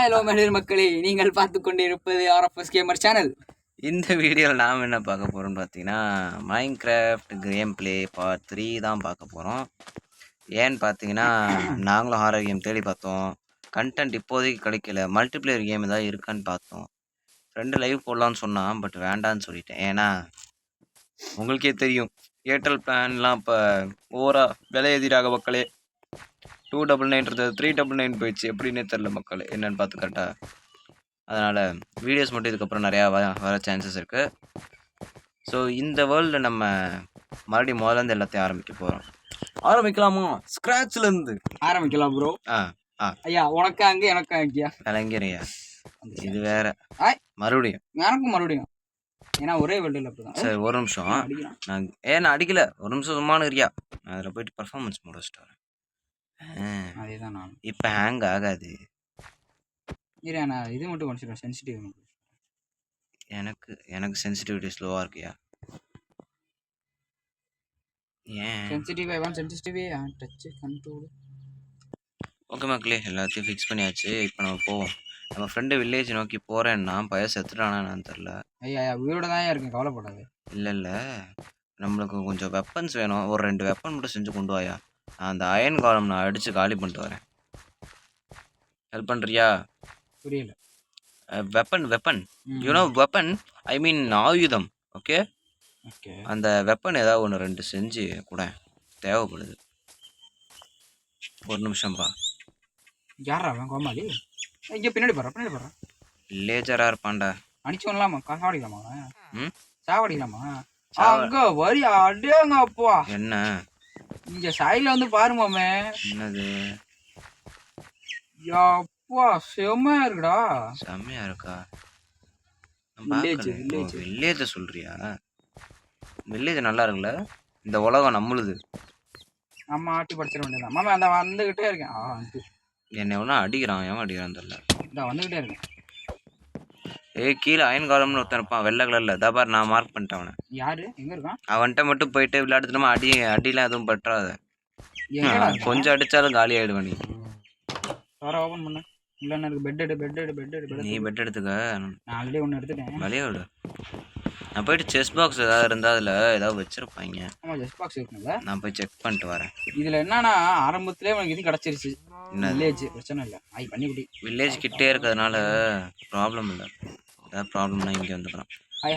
Hello மனிதர் மக்களே, நீங்கள் பார்த்து கொண்டிருப்பது ஆர்எஃப்எஸ் கேமர் சேனல். இந்த வீடியோவில் நாம் என்ன பார்க்க போகிறோம்னு பார்த்தீங்கன்னா, மைன்கிராஃப்ட் கேம் பிளே பார்ட் 3 தான் பார்க்க போகிறோம். ஏன்னு பார்த்தீங்கன்னா, நாங்களும் ஹாரர் கேம் தேடி பார்த்தோம். கண்டென்ட் இப்போதைக்கு கிடைக்கல. மல்டிப்ளேயர் கேம் ஏதாவது இருக்கான்னு பார்த்தோம். ஃப்ரெண்டு லைவ் போடலான்னு சொன்னான், பட் வேண்டான்னு சொல்லிட்டேன். ஏன்னா உங்களுக்கே தெரியும், ஏர்டெல் பிளான்லாம் இப்போ ஓவராக விலை எதிராக மக்களே. 299 399 போயிடுச்சு. எப்படின்னே தெரில மக்கள், என்னென்னு பார்த்து கரெக்டாக. அதனால் வீடியோஸ் மட்டும் இதுக்கப்புறம் நிறையா வர சான்சஸ் இருக்குது. ஸோ இந்த வேர்ல்டில் நம்ம மறுபடியும் முதலேருந்து எல்லாத்தையும் ஆரம்பிக்க போகிறோம். ஆரம்பிக்கலாமா? ஸ்க்ராட்ச்லேருந்து ஆரம்பிக்கலாம் ப்ரோ. ஐயா உனக்கு அங்கே எனக்கு அங்கேயா கலைஞரையா, இது வேற. மறுபடியும் எனக்கும் மறுபடியும், ஏன்னா ஒரே வேர்ல்டில் அப்படிதான். சரி ஒரு நிமிஷம், நான் அடிக்கல, ஒரு நிமிஷம் சும்மானு இருக்கியா? நான் அதில் போயிட்டு பர்ஃபார்மன்ஸ் முடிச்சுட்டு வரேன். அதேதான் நான் இப்போ ஹேங் ஆகாது. நான் இது மட்டும் கொஞ்சம் சென்சிட்டிவ். எனக்கு சென்சிட்டிவிட்டி ஸ்லோவாக இருக்கியா? ஏன் சென்சிட்டிவ் டச் கண்ட்ரோல். ஓகே மக்களே, எல்லாத்தையும் ஃபிக்ஸ் பண்ணியாச்சு. இப்போ நம்ம போவோம். நம்ம ஃப்ரெண்டு வில்லேஜ் நோக்கி போகிறேன்னா பையன் செத்துட்டானான்னு தெரில. ஐயா உயிரோட தான் இருக்கேன், கவலைப்படாது. இல்லை நம்மளுக்கு கொஞ்சம் வெப்பன்ஸ் வேணும். ஒரு 2 வெப்பன் மட்டும் செஞ்சு கொண்டு வாயா. நான் அந்த அயன் காலம் நான் அடித்து காலி பண்ணிட்டு வரேன். ஹெல்ப் பண்ணுறியா? புரியல. வெப்பன் யூனோ வெப்பன், ஐ மீன் ஆயுதம். ஓகே, அந்த வெப்பன் ஏதாவது ஒன்று 2 செஞ்சு கூட தேவைப்படுது. ஒரு நிமிஷம்பா. யாரா அவன்? கோமாளி இங்கே பின்னாடி போடுறா. வில்லேஜராக இருப்பான்டா. அடிச்சோம்லாமா? சாவடிக்கலாமா? சாவடிக்கலாமா? அங்க வரி அடேங்கப்பா. என்ன இங்க சைடுல வந்து பாருமாமே. என்னது? யப்பா செம்மையா இருக்குடா. செம்மையா இருக்கா? வில்லேஜ் சொல்றியா? வில்லேஜ் நல்லா இருக்குல்ல? இந்த உலகம் நம்மளுது. நம்ம ஆட்டி படிச்சிட வேண்டியதான். மாமா அந்த வந்துகிட்டே இருக்கேன். என்ன எவ்வளோ அடிக்கிறான்? எவன் அடிக்கிறான் தெரியல. இந்த வந்துகிட்டே இருக்கேன். கீழே அயன் காலம்னு ஒருத்தன் இருப்பான் வெள்ளை கலர்ல. தாபார், நான் மார்க் பண்ணிட்டேன் அவனை. யாரு? எங்க இருக்கான்? அவன்கிட்ட மட்டும் போயிட்டு விளையாடுறதுமா அடிலாம் எதுவும் பற்றாத. கொஞ்சம் அடிச்சாலும் காலி ஆயிடுவா நீ. ஓபன் பண்ண இல்ல. எனக்கு பெட் நீ பெட் எடுத்துக்க. நான் ஆல்ரெடி ஒன்னு எடுத்துட்டேன். விளையாடு. நான் போயிட்டு செஸ் பாக்ஸ் ஏதாவது இருந்தா அதுல ஏதாவது வச்சிருப்பாங்க. ஆமா, செஸ் பாக்ஸ் இருக்குல்ல. நான் போய் செக் பண்ணிட்டு வரேன். இதுல என்னன்னா ஆரம்பத்திலே உனக்கு இது கிடைச்சிருச்சு. வில்லேஜ் பிரச்சனை இல்ல. பண்ணிவிடி. வில்லேஜ் கிட்டே இருக்கிறதுனால ப்ராப்ளம் இல்லை. ஏதாவது ப்ராப்ளம்னா இங்கே வந்துடுறான்.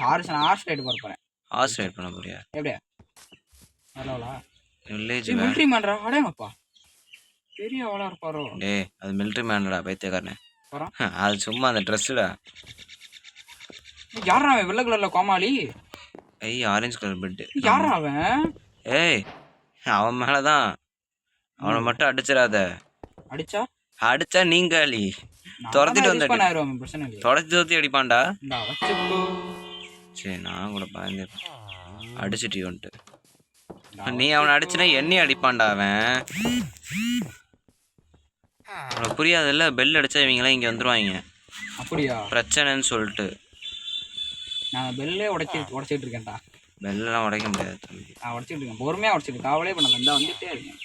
ஹார்ஸ் ரைட் போறேன். ஹார்ஸ் ரைட் பண்ண போறியா? எப்படியா? ஹலோலா வில்லேஜ் மிலிட்டரி மேன்டா. அடேங்கப்பா, பெரிய ஆளா இருப்பாரோ. டேய், அது மிலிட்டரி மேன்டா, பைத்தியக்காரனே. அது சும்மா அந்த ட்ரெஸ்ஸுடா. யாரா அவன் வெள்ளை கலர்ல கோமாளி? Orange colour bed. யாரா அவன்? அவன் மேலதான். அவனை மட்டும் அடிச்சிடாத. அடிச்சா நீங்காளி. துரத்திட்டு வந்து துரத்தி அடிப்பான்டா. சரி, நான் கூட பயந்து அடிச்சுட்டு வந்துட்டு. நீ அவனை அடிச்சுனா என்னையும் அடிப்பான்டா அவன். உனக்கு புரியாதுல்ல? பெல் அடிச்சா இவங்களாம் இங்க வந்துருவாங்க. அப்படியா? பிரச்சனைன்னு சொல்லிட்டு நான் பெல்லே உடைச்சிட்டு இருக்கேன்டா. பெல்லாம் உடைக்க முடியாது. நான் உடைச்சிட்டு இருக்கேன், பொறுமையா உடைச்சிட்டு. காவலே பண்ண வந்தா வந்துட்டே இருக்கேன்.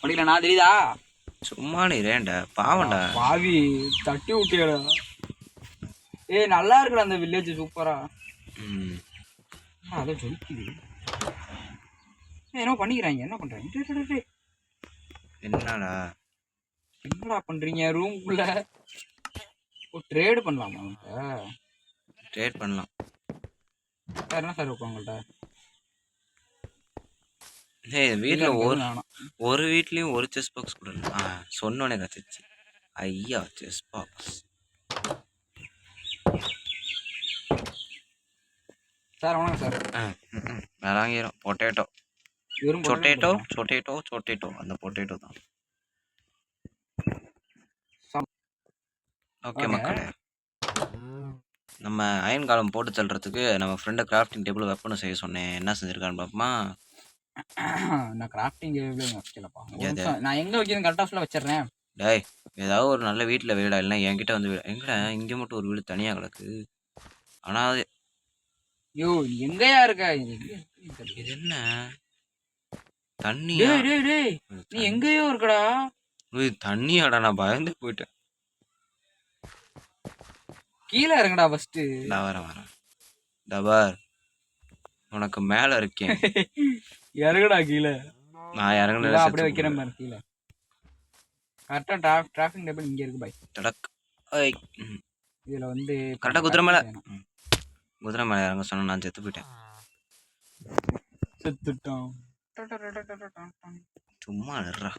உடைக்கல நான் தெரியுதா? சும்மா நீ ரேண்டா பாவண்டா. பாவி தட்டி விட்டியடா. நல்லா இருக்குடா அந்த வில்லேஜ், சூப்பரா. அதான் சொல்லிக்குது. என்ன பண்ணிக்கிறாங்க? என்ன பண்றாங்க? என்னடா பண்றீங்க ரூம்குள்ள? ட்ரேட் பண்ணலாமா? ட்ரேட் பண்ணலாம். வேற என்ன சார் இருக்கும் உங்கள்கிட்ட? வீட்டில் ஒரு வீட்லேயும் ஒரு செஸ் பாக்ஸ் கூட இல்லை. சொன்னோன்னே கற்றுச்சு. ஐயா செஸ் பாக்ஸ் சார். வணக்கம் சார். வேளாங்கிரும். பொட்டேட்டோ அந்த பொட்டேட்டோ தான். ஓகே மக்களே, நம்ம அயன் காலம் போட்டு தள்ளுறதுக்கு நம்ம ஃப்ரெண்டை கிராஃப்டிங் டேபிள் வெப்பனும் செய்ய சொன்னேன். என்ன செஞ்சிருக்கான்னு பார்ப்போமா? நான் கிராஃப்டிங் டேபிள் வைக்கலப்பா. நான் எங்கே வைக்கிறேன் கரெக்டாக வச்சிடுறேன். டேய், ஏதாவது ஒரு நல்ல வீட்டில் வீடா, இல்லைன்னா என்கிட்ட வந்து வீடு. எங்கடா இங்கே மட்டும் ஒரு வீடு தனியாக கிடக்கு. ஆனால் அது எங்கயா இருக்க? இது என்ன தண்ணி? நீ எங்கேயோ இருக்கடா. தண்ணியாடா? நான் பயந்து போயிட்டேன். கீழே இறங்கடா ஃபர்ஸ்ட். நான் வரேன் டபார் உனக்கு மேல இருக்கேன். இறங்கடா கீழே. நான் இறங்கல அப்படியே வைக்கிறேன் பாரு கீழே. கரெக்டா டிராஃபிக் டேபிள் இங்க இருக்கு பாய். தடக். ஐய் இதுல வந்து கரெக்டா குதிரை மேல இறங்க சொன்னா நான் செத்து போயிட்டேன். செத்துட்டோம். சும்மா இருடா.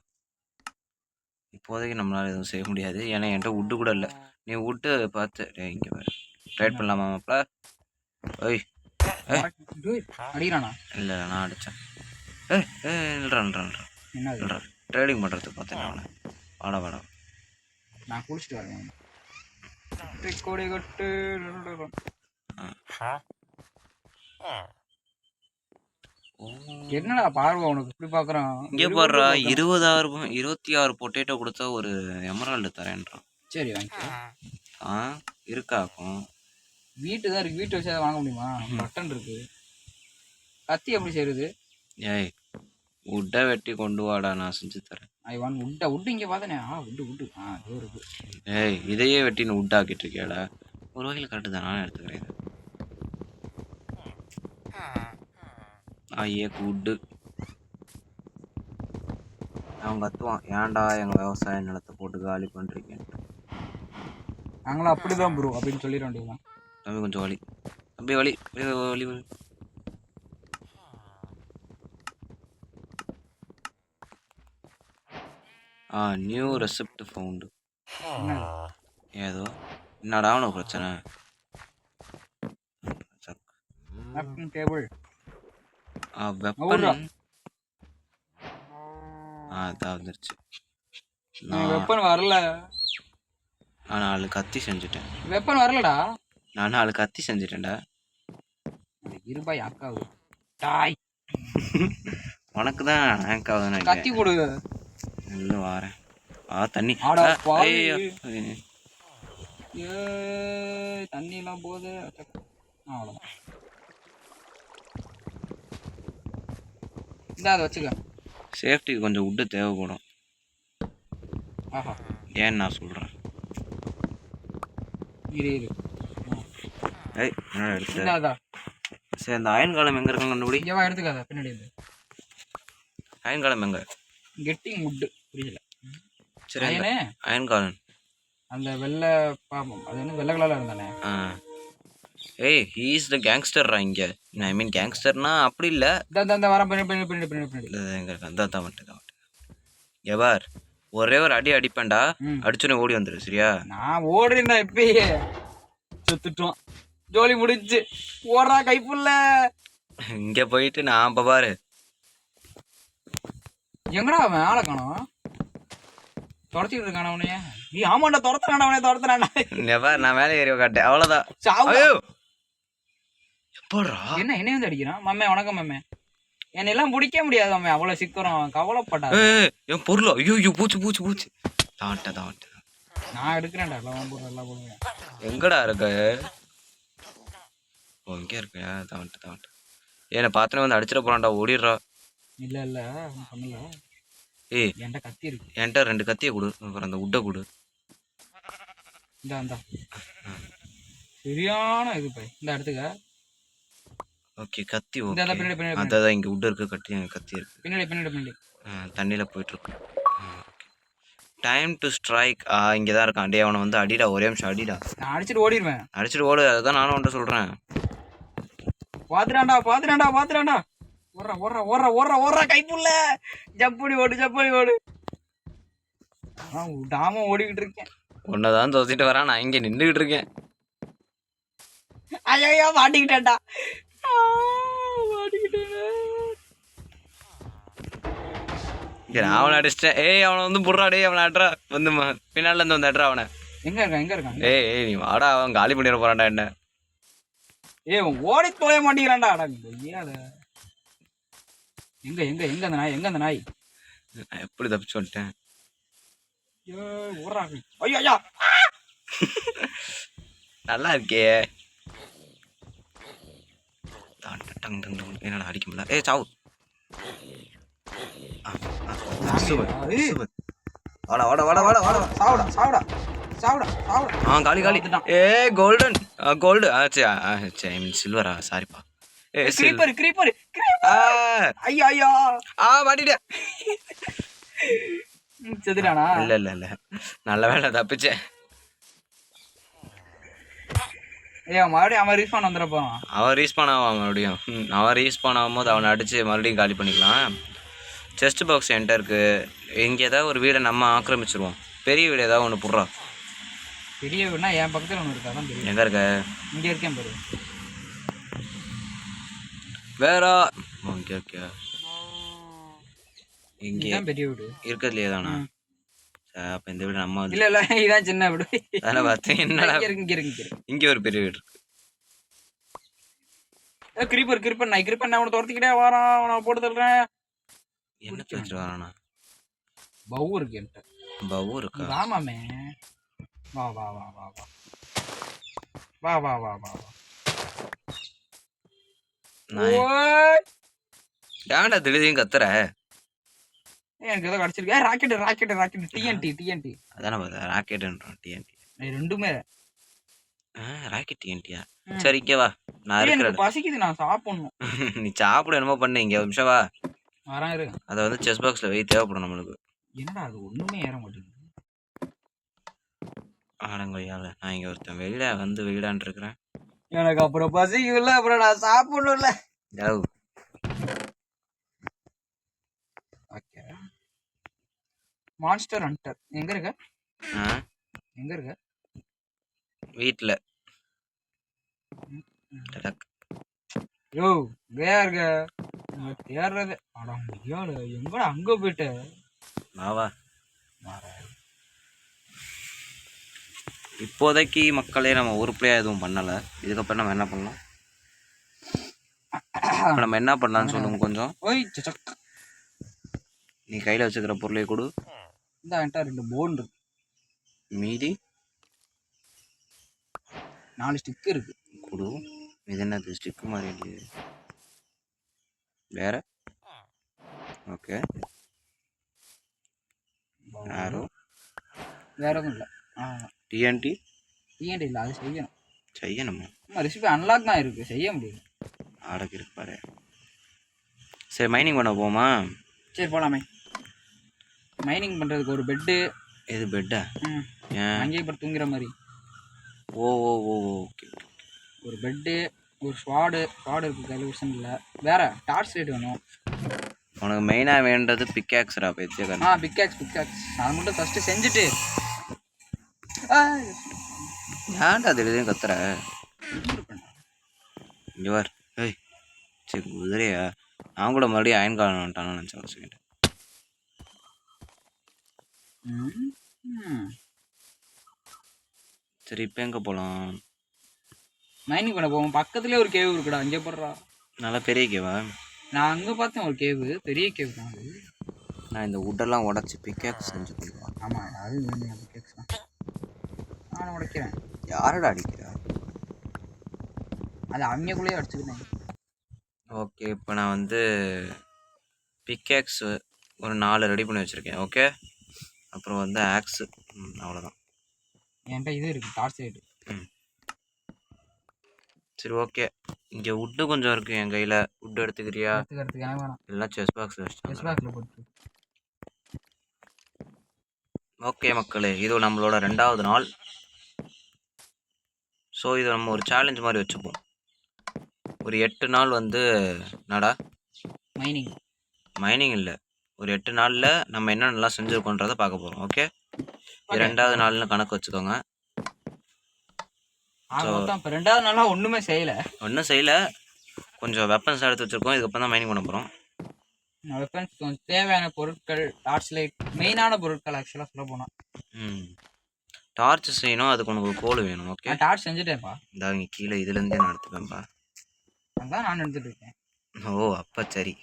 இப்போதைக்கு நம்மளால எதுவும் செய்ய முடியாது. ஏன்னா என்கிட்ட வுட்டு கூட இல்லை. நீ வுட்டு பார்த்து இங்கே பாரு. ட்ரைட் பண்ணலாமா மாப்பிள? ஓய் அடிக்கிறானா? இல்லை நான் அடித்தேன். இல்லைடா ட்ரேடிங் பண்ணுறதுக்கு பார்த்தேன் அவனை. வாடா நான் குளிச்சுட்டு வரேன். கொடி கொட்டு. என்னடா பார்வை உனக்கு இப்படி பாக்குறான்? இங்கே பாடுறா 26 பொட்டேட்டோ கொடுத்தா ஒரு எமரால்டு தரேன்றான். சரி வாங்கிக்க. இருக்காக்கும் வீட்டு தான் இருக்கு. வீட்டு வச்சு வாங்க முடியுமா? பட்டன் இருக்கு. கத்தி எப்படி செய்யுது? ஏய் உட்டை வெட்டி கொண்டு வாடா நான் செஞ்சு தரேன். ஐ வாண்ட் உட்டு இங்கே பார்த்தனே. உட்டு அதோ இருக்கு. ஏய் இதையே வெட்டின்னு உட்டாக்கிட்டு இருக்கியாடா? ஒரு வகையில் கரெக்டு தான், நானே எடுத்துக்கிறேன். ஐயே உட்டு அவன் கத்துவான், ஏன்டா எங்கள் விவசாய நிலத்தை போட்டு காலி பண்ணுறீங்க? நாங்களும் அப்படிதான் ப்ரோ அப்படின்னு சொல்லிட வேண்டியதுதான். தம்பி கொஞ்சம் வலி, தம்பி வலி வலி வலி. New receipt found. ஏதோ என்னடா உனக்கு பிரச்சனை? டேபிள் வெப்பன் அதான் வந்துருச்சு. வெப்பன் வரல. நான் 4 கத்தி செஞ்சுட்டேன். வெப்பன் வரலடா. நான் 4 கத்தி செஞ்சுட்டேன்டா. இருபாய் ஆக்காவு டாய். உனக்கு தான் ஆக்காவுதுன்னு கத்தி கொடு. இல்லை வாரேன். தண்ணி தண்ணி எல்லாம் போகுது. அவ்வளோதான். இந்தா அதை வச்சுக்க. சேஃப்டிக்கு கொஞ்சம் உட்டு தேவைப்படும். ஆஹா ஏன்னு நான் சொல்கிறேன். இரு ஏய் என்னடா எடுத்துட்டா? சரி அந்த அயன் காலம் எங்கே இருக்குன்னு கண்டுபிடி. இங்கேவா எடுத்துக்காத பின்னாடி. அயன் காலம் எங்கே? Getting would. புரியல. சரி அயன் காலம் அந்த வெள்ளை பாப்போம். அது வந்து வெள்ளை கலரில் இருந்தானே. ஏய் ஹீ இஸ் த கேங்ஸ்டர்ரா இங்கே. ஐ மீன் கேங்ஸ்டர்னா அப்படி இல்லை. இந்த வர பின்னாடி எங்கே இருக்கு? அந்த மட்டும் எவார் ஒரே ஒரு அடிப்பேன்டா. அடிச்சுனே ஓடி வந்துடு சரியா? நான் ஓடுறேன்டா இப்பயே. செத்துட்டோம். ஜோலி முடிஞ்சு. ஓடுறா கைப்புள்ள. இங்கே போயிட்டு நான் பாரு எங்கடா அவன் ஆளை காணோம். துரத்திட்டு இருக்கான அவனைய. நீ ஆமாண்டா துரத்துறான்டா. நெவர் நான் மேலே ஏறி காட்டேன் அவ்வளோதான். என்ன என்னை வந்து அடிக்கிறான்? மம்மே வணக்கம் மம்மே. என்னெல்லாம் பிடிக்க முடியாது மம்மே. அவ்வளோ சிக்கிறோம். கவலைப்பட்டா என் பொருளோ. ஐயோ பூச்சு தாவட்ட. நான் எடுக்கிறேன்டா. எல்லாம் போடுவேன். எங்கடா இருக்க? இங்கே இருக்க. தாவட்ட ஏன்னா பாத்திரம் வந்து அடிச்சிட போறான்டா. ஓடிடுறா. இல்ல பண்ணல. ஏய் என்கிட்ட கத்தி இருக்கு. என்கிட்ட 2 கத்தியை கொடு. அப்புறம் அந்த உட்டை கொடு. இந்த சரியான இது பை. இந்த எடுத்துக்க. ஓகே கத்தி. ஓகே அதான் இங்கே உட்டு இருக்கு. கத்தி இருக்கு. பின்னாடி தண்ணியில் போயிட்டு இருக்கு. Time to strike. இங்கே தான் இருக்கான். டே அவனை வந்து அடிடா. ஒரே நிமிஷம் அடிடா. நான் அடிச்சுட்டு ஓடிடுவேன். அடிச்சுட்டு ஓடு. அதுதான் நானும் உன்ட்ட சொல்கிறேன். பாத்துறான்டா. ஓடுறா கைப்புள்ள. ஜப்படி ஓடு. விடாம ஓடிக்கிட்டு இருக்கேன். உன்னதான் தோசிட்டு வரான். நான் இங்கே நின்றுகிட்டு இருக்கேன். ஐயோ மாட்டிக்கிட்டேன்டா. அவனை அடிச்சிட்டேன். ஏய் அவனை வந்து புடுறா. டே அவனை அட்ரா. வந்து பின்னால இருந்து வந்து அட்ரா அவனை. எங்க இருக்கான்? ஏய் நீ வாடா. அவன் காலி பண்ணிட போறான்டா என்ன. ஓடி தொலைய மாட்டேங்கிறான்டா. எங்க அந்த நாய்? நான் எப்படி தப்பிச்சு வந்துட்டேன்? நல்லா இருக்கே. என்னடா அடிக்க முடியல. ஏய் சாவு. வாடா. சாவுடா சாவுடா. காலி காலி. வந்துட்டான். ஏ கோல்டன் கோல்டு ஐ மீன் சில்வரா, சாரிப்பா. ஏ கிரீப்பர் கிரீப்பர். ஆ ஐயோ ஐயோ. மாட்டிட்டேன். செத்துட்டானா? இல்ல இல்ல இல்ல, நல்ல வேலை தப்பிச்சேன். மறுபடியும் அவன் ரீஸ்பான் வந்துட போறான். அவன் ரீஸ்பான் ஆவான் மறுபடியும். அவன் ரீஸ்பான் ஆகும்போது அவனை அடிச்சு மறுபடியும் காலி பண்ணிக்கலாம். செஸ்ட் பாக்ஸ் என்கிட்ட இருக்கு. இங்கே ஏதாவது ஒரு வீடை நம்ம ஆக்கிரமிச்சிருவோம். பெரிய வீடு ஏதாவது ஒன்று புடுறோம். பெரிய வீடுனா என் பக்கத்தில் ஒன்று இருக்கா தான் தெரியும். எங்கே இருக்க? இங்கே இருக்கேன் பாரு. வேற ஓகே ஓகே, இங்கே பெரிய வீடு இருக்கிறதுலையே தானா? அப்போ இந்த வீடு நம்ம இல்ல இல்ல, இதான் சின்ன வீடு. தானே பார்த்தேன். என்னடா இருக்கு. இங்கே ஒரு பெரிய வீடு இருக்கு. கிரீப்பர் கிரீப்பர் நான் கிரீப்பர் நான் அவனை துரத்திக்கிட்டே வரான். நான் போட்டு தள்ளுறேன். என்ன வச்சுட்டு வரானா? பவு இருக்கு என்கிட்ட. பவு இருக்கா? ஆமாமே. வா வா வா வா வா வா வா வா வா வா. ஏன்டா திடீர்னு கத்துற? எனக்கு ஏதோ கிடைச்சிருக்கு. Rocket rocket rocket. DND DND. அதானே பார்த்தா ராக்கெட்ன்றோம். டிஎன்டி ரெண்டுமே. ராக்கெட் டிஎன்டியா? சரி இங்கே வா, நான் இருக்கிறேன். பசிக்குது, நான் சாப்பிடணும். நீ சாப்பிட என்னமோ பண்ணு. இங்கே ஒரு நிமிஷம் வா. வரேன் இரு. அதை வந்து செஸ் பாக்ஸில் வை, தேவைப்படும் நம்மளுக்கு. என்னடா அது ஒண்ணுமே ஏற மாட்டேங்குது. ஆடங்கொய்யால நான் இங்கே ஒருத்தன் வெளியில வந்து வீடான் இருக்கிறேன். எனக்கு அப்புறம் பசிக்கும்ல, அப்புறம் நான் சாப்பிடணும்ல. ஓகே. மான்ஸ்டர் ஹண்டர் எங்க இருக்க? எங்க இருக்க? வீட்டில். யோ வேற இருக்க? தேடுறது. அட முடியாது. எங்கடா அங்க போயிட்ட? வா இப்போதைக்கு மக்களே நம்ம உருப்படியாக எதுவும் பண்ணலை. இதுக்கப்புறம் நம்ம என்ன பண்ணலாம்? நம்ம என்ன பண்ணலாம்னு சொல்லுங்க கொஞ்சம். நீ கையில் வச்சுக்கிற பொருளை கொடு. இந்த என்கிட்ட 2 போன் இருக்கு. மீதி 4 ஸ்டிக் இருக்கு. கொடு. இது என்னது ஸ்டிக்கு மாதிரி இல்லையே? வேற? ஓகே. ஆரோ வேற எதுவும் இல்லை. டிஎன்டி டிஎன்டி இல்லை, அது செய்யணுமா? ரெசிபி அன்லாக் தான் இருக்கு, செய்ய முடியல. ஆடக்கு இருக்கு பாரு. சரி மைனிங் பண்ண போமா? சரி போலாமே. மைனிங் பண்றதுக்கு ஒரு பெட்டு. எது பெட்டா? அங்கேயே படுத்து தூங்குற மாதிரி. ஓ ஓ ஓ ஓகே. ஒரு பெட்டு, ஒரு ஸ்வாடு இருக்கு கையில், விஷயம் இல்லை. வேற டார்ச் லைட் வேணும். உனக்கு மெயினாக வேண்டது பிக்காக்ஸ்ரா பேச்சு. பிக்காக்ஸ் அதை மட்டும் ஃபஸ்ட்டு செஞ்சுட்டு. ஏன்டா அது எழுதியும் கத்துற? இங்கே வார். ஏய் சரி குதிரையா? நான் கூட மறுபடியும் அயன் காலம் வந்துட்டானு நினச்சேன் ஒரு செகண்ட். சரி இப்போ எங்கே போகலாம்? மைனிங் பண்ண போவோம். பக்கத்துலேயே ஒரு கேவ் இருக்குடா, அங்கே போடுறா. நல்லா பெரிய கேவா? நான் அங்கே பார்த்தேன் ஒரு கேவு, பெரிய கேவ் தான் அது. நான் இந்த உட்டெல்லாம் உடச்சி பிக்காக்ஸ் செஞ்சு கொடுப்பேன். ஆமாம், அது பிக்காக்ஸ் தான். நான் உடைக்கிறேன். யாரோட அடிக்கிறா? அது அவங்களுக்குள்ளேயே அடிச்சுக்கிட்டேன். ஓகே, இப்போ நான் வந்து பிக்காக்ஸ் ஒரு 4 ரெடி பண்ணி வச்சுருக்கேன். ஓகே, அப்புறம் வந்து ஆக்ஸு, அவ்வளோதான். என்கிட்ட இது இருக்குது, டார்ச் லைட்டு. சரி ஓகே. இங்கே உட்டு கொஞ்சம் இருக்குது என் கையில். உட்டு எடுத்துக்கிறியா? எல்லாம் செஸ் பாக்ஸில் வச்சு. ஓகே மக்களே, இது நம்மளோட 2வது நாள். ஸோ இது நம்ம ஒரு சேலஞ்ச் மாதிரி வச்சுப்போம். ஒரு 8 நாள் வந்து என்னடா மைனிங் இல்லை, ஒரு 8 நாளில் நம்ம என்ன நல்லா செஞ்சுருக்கோன்றதை பார்க்க போகிறோம். ஓகே, 2வது நாள்னு கணக்கு வச்சுக்கோங்க. ஸோ 2வது நாளாக ஒன்றும் செய்யலை. கொஞ்சம் வெப்பன்ஸ் எடுத்து வச்சுருக்கோம். இதுக்கப்புறம் தான் மைனிங் பண்ண போகிறோம். வெப்பன்ஸ் கொஞ்சம் தேவையான பொருட்கள், டார்ச் லைட், மெயினான பொருட்கள். ஆக்சுவலாக சொல்ல போனால் டார்ச் செய்யணும், அதுக்கு உனக்கு கோல் வேணும். ஓகே, டார்ச் செஞ்சுட்டேன்ப்பா. இதாக இங்கே கீழே இதுலேருந்தே நான் எடுத்துப்பேன்ப்பா. அதான் நான் எடுத்துட்டு இருக்கேன். ஓ அப்போ சரி,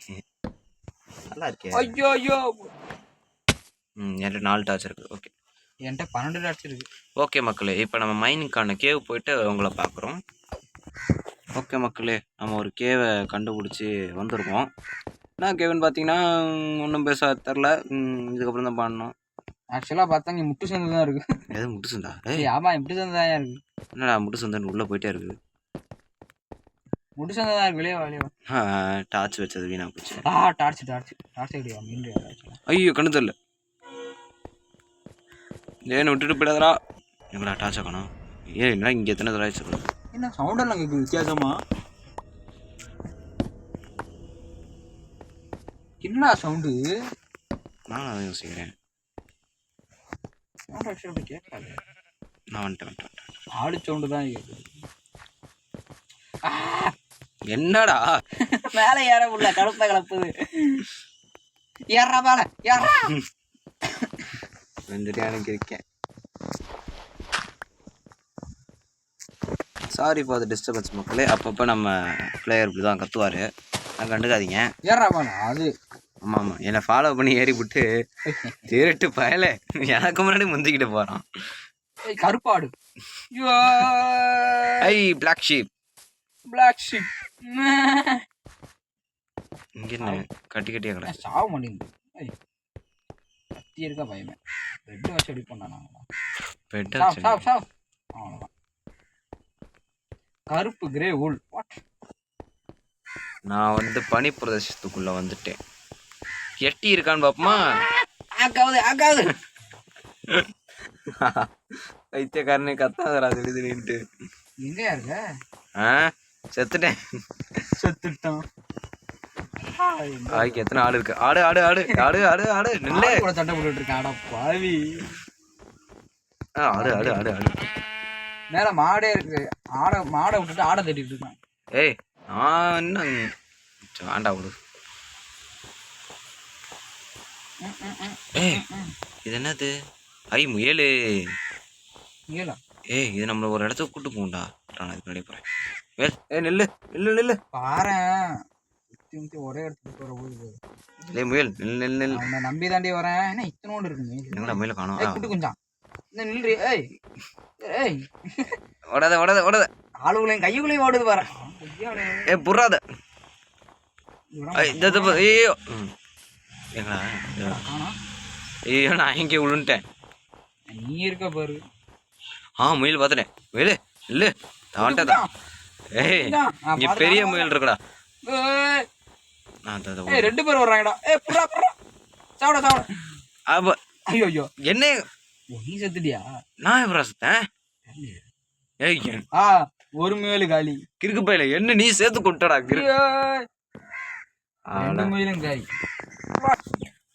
நல்லா இருக்கே. ஐயோ ஐயோ. என்கிட்ட 4 டார்ச் இருக்குது. ஓகே, என்கிட்ட 12 டார்ச் இருக்குது. ஓகே மக்களே, இப்போ நம்ம மைனிங்கான கேவ் போயிட்டு உங்களை பார்க்குறோம். ஓகே மக்களே, நம்ம ஒரு கேவை கண்டுபிடிச்சி வந்திருக்கோம். என்ன கேவுன்னு பார்த்தீங்கன்னா ஒன்றும் பெருசாக தெரில. இதுக்கப்புறம் தான் பண்ணணும். ஆக்சுவலா பார்த்தா இங்க முட்டு சந்து தான் இருக்கு. எது முட்டு சந்தா? ஆமா முட்டு சந்து தான் இருக்கு. என்னடா முட்டு சந்தன் உள்ள போயிட்டே இருக்குது. முட்டு சந்து தான் இருக்கு. வெளியே வெளியே. டார்ச் வச்சது வீணா போச்சு. டார்ச் ஐடியா மீன். ஐயோ கண்ணு தெரியல. ஏன்னு விட்டுட்டு போயிடாதரா. எங்களா டார்ச் ஆக்கணும். என்ன இங்கே எத்தனை தடவை ஆயிடுச்சு? என்ன சவுண்ட் எல்லாம் கேட்குது வித்தியாசமா? என்னடா சவுண்டு? நான் அதை யோசிக்கிறேன். கேட்காது. நான் வந்துட்டேன். ஆடு சவுண்டு தான் கேட்குது. என்னடா மேலே ஏற முடியல, கழுப்ப கலப்புது. ஏறா மேல ஏறா. எனக்கு இருக்கேன். சாரி ஃபார் த டிஸ்டர்பன்ஸ் மக்களே. அப்பப்போ நம்ம பிளேயர் இப்படி தான் கத்துவார், நான் கண்டுக்காதீங்க. ஏறா மேல அது. ஆமாம் என்னை ஃபாலோ பண்ணி ஏறி விட்டு திருட்டு பயல எனக்கு முன்னாடி முந்திக்கிட்டு போகிறான். கருப்பாடு. ஐ பிளாக் ஷீப். இங்கே என்ன கட்டியா கடை சாவ மாட்டேங்குது. கத்தி இருக்கா பயமே. பெட் வச்சு அடி பண்ணா. பெட் அவ்வளோதான். கருப்பு கிரே ஊல். நான் வந்து பனி பிரதேசத்துக்குள்ள வந்துட்டேன். எட்டி இருக்கான்னு பாப்போமா? ஆக்காவது வைத்தியக்காரனே கத்தாதரா திடீர்னுட்டு. எங்கயா இருக்க? செத்துட்டேன். ஆய்க்கு எத்தனை ஆடு இருக்கு? ஆடு ஆடு ஆடு ஆடு ஆடு ஆடு நில்லே. சண்டை போட்டுட்டு இருக்கேன். ஆடா பாவி. ஆடு ஆடு ஆடு ஆடு. மேல மாடே இருக்கு. மாடை விட்டுட்டு ஆடை தட்டிட்டு இருக்கான். ஏய் நான் என்ன வேண்டா விடு. ஏய் இது என்னது? ஐ முயலு. ஏய் இது நம்மள ஒரு இடத்துக்கு கூட்டு போகும்டா. நான் இதுக்கு முன்னாடி போறேன். நில்லு நில்லு நில்லு. பாரேன் ஒரே இடத்துக்கு போற போது. ஏய் முயல் நில்லு நில்லு நில்லு. நான் நம்பி தாண்டி வரேன். என்ன இத்தனோண்டு இருக்குங்க. எங்கடா முயல காணோம்? குட்டி குஞ்சான். இந்த நில்றி. ஏய் ஏய் ஓடாத ஓடாத ஓடாத. ஆளுகளையும் கையுகளையும் ஓடுது பாரு. ஏய் புறாத. ஐயோ எங்கடா? ஐயோ நான் இங்கே விழுந்துட்டேன். நீ இருக்க பாரு. முயல் பார்த்துட்டேன். முயலு இல்லை வந்துட்டதான். ஏய் இங்க பெரிய முயல் இருக்குடா. ரெண்டு பேர் வர்றாங்கடா. சாப்பிட சாப்பிட. அப்ப ஐயோ ஐயோ என்ன நீ செத்துட்டியா? நான் எப்படா செத்தேன்? ஏய் ஒரு முயலு காலி. கிறுக்கு பையில என்ன நீ சேர்த்து கொட்டடா. முயலும் காலி.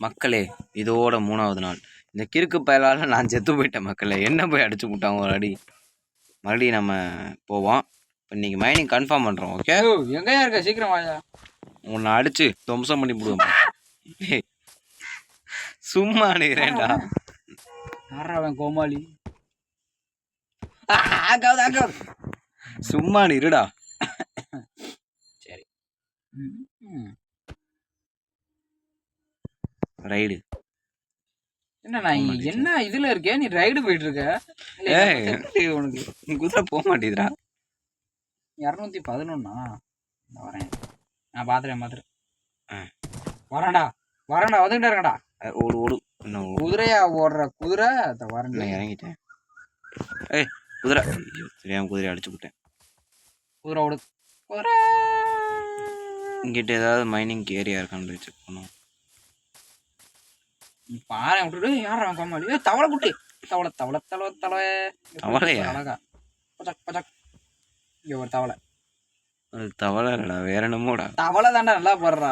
மக்களே இதோட 3வது நாள். இந்த கிறுக்கு பயலால நான் செத்து போயிட்டேன் மக்களே. என்ன போய் அடிச்சு விட்டாங்க ஒரு அடி. மறுபடியும் நம்ம போவோம். இப்போ இன்னைக்கு மைனிங் கன்ஃபார்ம் பண்ணுறோம். ஓகே எங்கேயா இருக்க? சீக்கிரம் வாயா. உன்னை அடிச்சு துவம்சம் பண்ணி போடுவோம். சும்மா அடிக்கிறேன்டா. அவன் கோமாளி. சும்மா இருடா. சரி ரைடு என்ன நான் என்ன இதுல இருக்கேன்? நீ ரைடு போயிட்டு இருக்க. உனக்கு குதிரை போக மாட்டேதுடா. 211 வரேன். நான் பாத்துறேன். வரேன்டா வந்துகிட்டே இருக்கடா. ஓடு ஓடு. குதிரையா ஓடுற குதிரை வரேன். இறங்கிட்டேன். ஏய் குதிரை தெரியாம குதிரை அடிச்சு விட்டேன். குதிரை ஓடு. குதிரை இங்கிட்ட ஏதாவது மைனிங் ஏரியா இருக்கான்னு செக் பண்ணுவோம். பாறை விட்டுட்டு யார் கோமாளி? தவளை குட்டி. தவளையா? அழகா பச்சக் பச்சக். இங்க ஒரு தவளை. அது தவளை இல்லடா, வேற என்னமோடா. தவளை தாண்டா நல்லா போடுறா.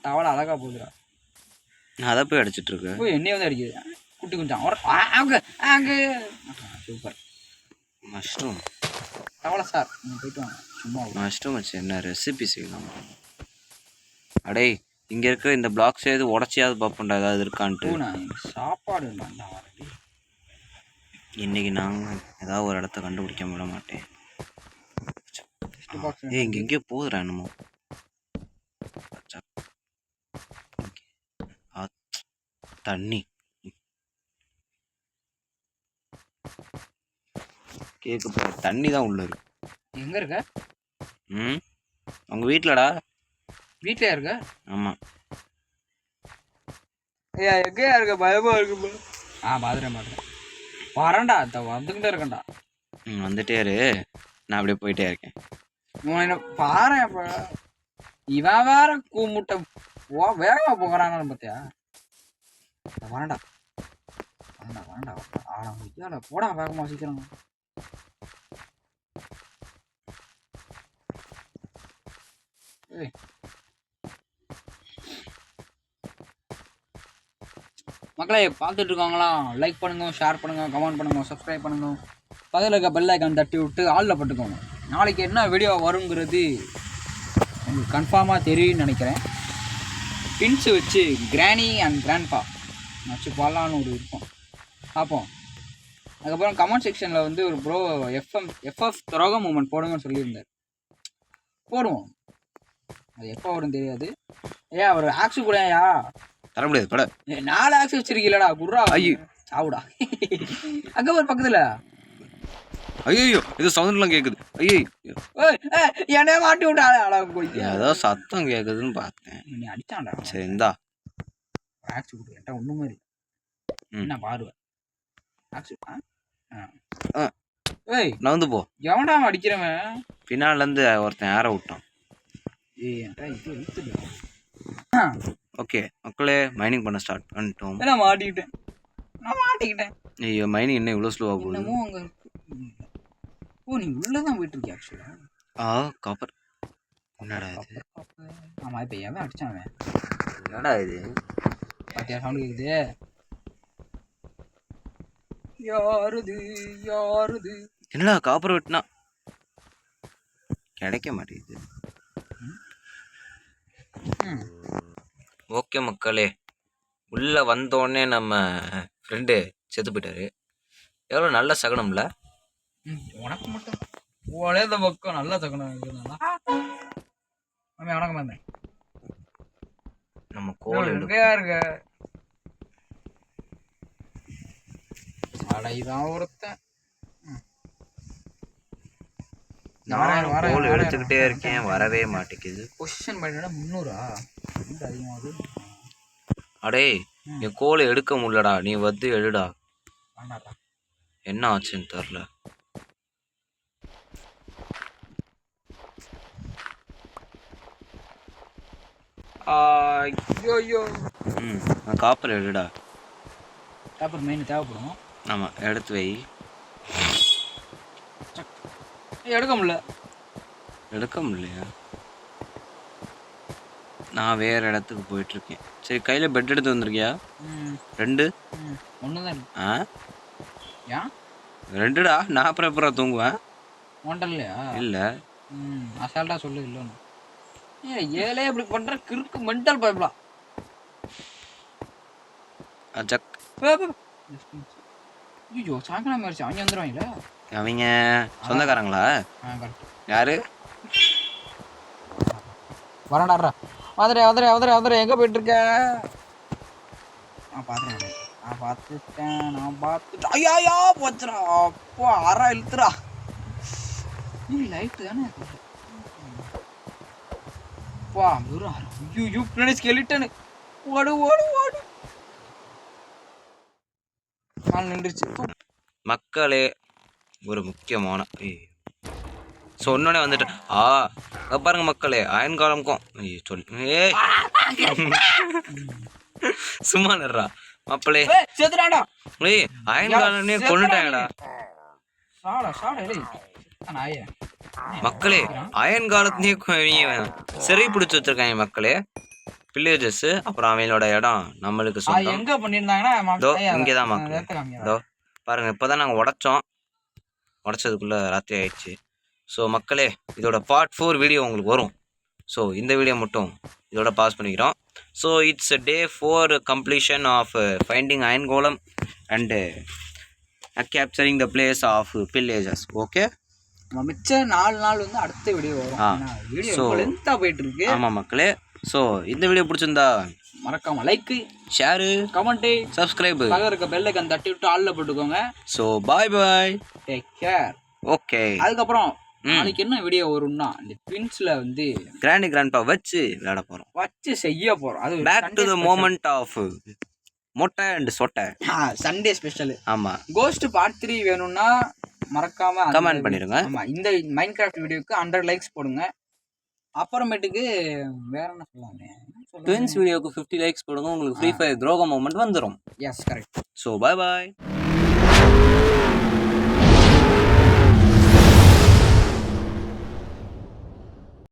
தவளை அழகா போகுதுடா. நான் அதை போய் அடிச்சிட்டு இருக்கேன். என்னைய வந்து அடிக்குது. குட்டி குஞ்சான். சூப்பர். மஷ்ரூம் தவளை சார் போயிட்டு வாங்க. சும்மா மஷ்ரூம் வச்சு என்ன ரெசிபி செய்யலாம்? அடே இங்க இருக்க இந்த பிளாக்ஸ் ஏது உடச்சியாவது பார்ப்போம்டா ஏதாவது இருக்கான்ட்டு. சாப்பாடு இன்னைக்கு நாங்கள் ஏதாவது ஒரு இடத்த கண்டுபிடிக்க விட மாட்டேன். இங்க எங்கேயோ போகுதுடா என்னமோ. தண்ணி கேக்கு தண்ணி தான் உள்ள இருக்கு. எங்க இருக்க? உங்க வீட்டுலடா. வீட்லயா இருக்க? ஆமா. எங்கேயா இருக்க பயமா இருக்கு. பாத்துறேன் வரேன்டா, வந்துக்கிட்டே இருக்கேன்டா. வந்துட்டே இரு, நான் அப்படியே போயிட்டே இருக்கேன். பாரு இப்ப இவன் வேற கூமுட்டை வேகமா போகிறாங்க பாத்தியா. வரேன்டா போடா வேகமா சீக்கிரம். மக்களே பார்த்துட்டு இருக்காங்களா, லைக் பண்ணுங்க, ஷேர் பண்ணுங்க, கமெண்ட் பண்ணுங்க, சப்ஸ்கிரைப் பண்ணுங்க, பக்கத்தில் இருக்க பெல் ஐக்கான் தட்டி விட்டு ஆளில் பட்டுக்கோங்க. நாளைக்கு என்ன வீடியோ வருங்கிறது உங்களுக்கு கன்ஃபார்மாக தெரியும்னு நினைக்கிறேன். பின்ஸ் வச்சு கிராணி அண்ட் கிராண்ட்பா வச்சு பாடலான்னு ஒரு இருக்கும் பார்ப்போம். அதுக்கப்புறம் கமெண்ட் செக்ஷனில் வந்து ஒரு ப்ரோ எஃப்எஃப் துரோக மூமெண்ட் போடுங்கன்னு சொல்லியிருந்தார். போடுவோம், அது எப்போ வரும்னு தெரியாது. அவர் ஆக்ஸு கூடயா தர முடியாது பட 4 ஆக்ஸ் வச்சிருக்கீங்களா குர்ரா. ஐயோ சாவுடா. அங்கே ஒரு பக்கத்தில் ஐயோ இது சவுண்ட்லாம் கேட்குது. ஐயோ என்னைய மாட்டி விட்டா ஏதோ சத்தம் கேட்குதுன்னு பார்த்தேன். நீ அடிச்சான்டா. சரி இந்தா ஆக்ஸ் கொடு, என்கிட்ட ஒன்றுமே இல்லை. என்ன பாருவேன் நவுந்து போ. எவன்டா அடிக்கிறவன்? பின்னாலேருந்து ஒருத்தன் ஏற விட்டான். ஓகே மக்களே, மைனிங் பண்ண ஸ்டார்ட் பண்ணிட்டோம். நான் மாட்டிக்கிட்டேன். ஐயோ மைனிங் என்ன இவ்வளோ ஸ்லோவாக போகுது? இன்னமும் அங்கே நீ உள்ளதான் போயிட்டு இருக்கியா? ஆக்சுவலா காப்பர் என்னடா இது? ஆமா இப்போ எவன் அடிச்சான்? என்னடா இது? பாத்தியா சவுண்ட் கேக்குது? யாருது என்னடா காப்பர் வெட்டினா கிடைக்க மாட்டேங்குது. ஓகே மக்களே, உள்ளே வந்தோடனே நம்ம ஃப்ரெண்டு செத்து போயிட்டாரு. எவ்வளோ நல்ல சகனம்ல. உனக்கு மட்டும் ஒரே இந்த பக்கம் நல்ல சகனம். வணக்கம் வந்தேன். நம்ம கோல் எங்கேயா இருக்க? அடைதான் ஒருத்தன். நானும் கோல் எடுத்துக்கிட்டே இருக்கேன், வரவே மாட்டேங்குது. பொசிஷன் பண்ணிட்டா 300 அதிகமாகுது. அடே என் கோலை எடுக்க முடியலடா, நீ வந்து எடுடா. என்ன ஆச்சுன்னு தெரில. காப்பர் எடுடா. காப்பர் மெயின் தேவைப்படும். ஆமாம் எடுத்து வை. எடுக்க முடியலையா? நான் வேற இடத்துக்கு போயிட்டு இருக்கேன். சரி கையில் பெட் எடுத்து வந்திருக்கியா? 2 ஒண்ணுதான். ரெண்டுடா. நான் அப்புறம் எப்பறம் தூங்குவேன்? ஒன்றல்லையா? இல்லை அசால்ட்டா சொல்லு. இல்லைன்னு ஏழே இப்படி பண்ற கிறுக்கு மென்டல் பயப்படலாம். ஐயோ சாயங்காலம் ஆயிடுச்சு. அவங்க வந்துடுவாங்களா? அவங்க சொந்தக்காரங்களா? யாரு? வரண்டாடுறா. வந்துடுற எங்கே போயிட்டு இருக்க? நான் பார்த்துட்டேன். ஐயா போச்சுடா. அப்போ அறா இழுத்துறா. நீ லைட்டு தானே பின்னாடி ஸ்கெலிட்டன். ஓடு நின்றுச்சு. மக்களே ஒரு முக்கியமான சொன்னோடனே வந்துட்டேன். பாருங்க மக்களே, அயன் காலம்க்கும் சொல்லு சும்மா நிறா மாப்பிளே. அயன் காலம்னே கொண்டுட்டாங்கடா மக்களே. அயன் காலத்துலயே சிறை பிடிச்சி வச்சிருக்காங்க மக்களே. வில்லேஜஸ். அப்புறம் அவங்களோட இடம் நம்மளுக்கு சொந்தம். எங்க பண்ணிருந்தாங்கன்னா இங்கேதான் மக்களே. இதோ பாருங்க, இப்போதான் நாங்கள் உடைச்சதுக்குள்ள ராத்திரி ஆயிடுச்சு. ஸோ மக்களே, இதோட பார்ட் 4 வீடியோ உங்களுக்கு வரும். ஸோ இந்த வீடியோ மட்டும் இதோட பாஸ் பண்ணிக்கிறோம். So it's day 4 completion of finding iron கோலம் and capturing the place of villages. Okay, மிச்சம் 4 நாள் வந்து அடுத்த வீடியோ வரும். வீடியோ லென்த்தா போயிட்டு இருக்கு. ஆமாம் மக்களே. ஸோ இந்த வீடியோ பிடிச்சிருந்தா மறக்காம லைக், ஷேரு, கமெண்ட், சப்ஸ்கிரைப், பக்கத்துல இருக்க பெல் ஐகான் தட்டி விட்டு ஆல்ல போட்டுக்கோங்க. So bye take care. Okay, அதுக்கப்புறம் நாளைக்கு என்ன வீடியோ வரும்னா, இந்த ட்வின்ஸ்ல வந்து கிராண்ட்பா வச்சு விளையாட போறோம், வச்சு செய்ய போறோம். அது back to the moment of மொட்டை அண்ட் சொட்டை. Sunday special. ஆமாம், கோஸ்ட் பார்ட் 3 வேணும்னா மறக்காம கமெண்ட் பண்ணிடுங்க. ஆமாம், இந்த மைண்ட் கிராஃப்ட் வீடியோக்கு 100 லைக்ஸ் போடுங்க. அப்புறமேட்டுக்கு வேற என்ன சொல்லலாமே, ட்வின்ஸ் வீடியோக்கு 50 லைக்ஸ் போடுங்க, உங்களுக்கு ஃப்ரீ ஃபயர் துரோகம் மூமெண்ட் வந்துடும். Yes correct. ஸோ பாய் பாய்.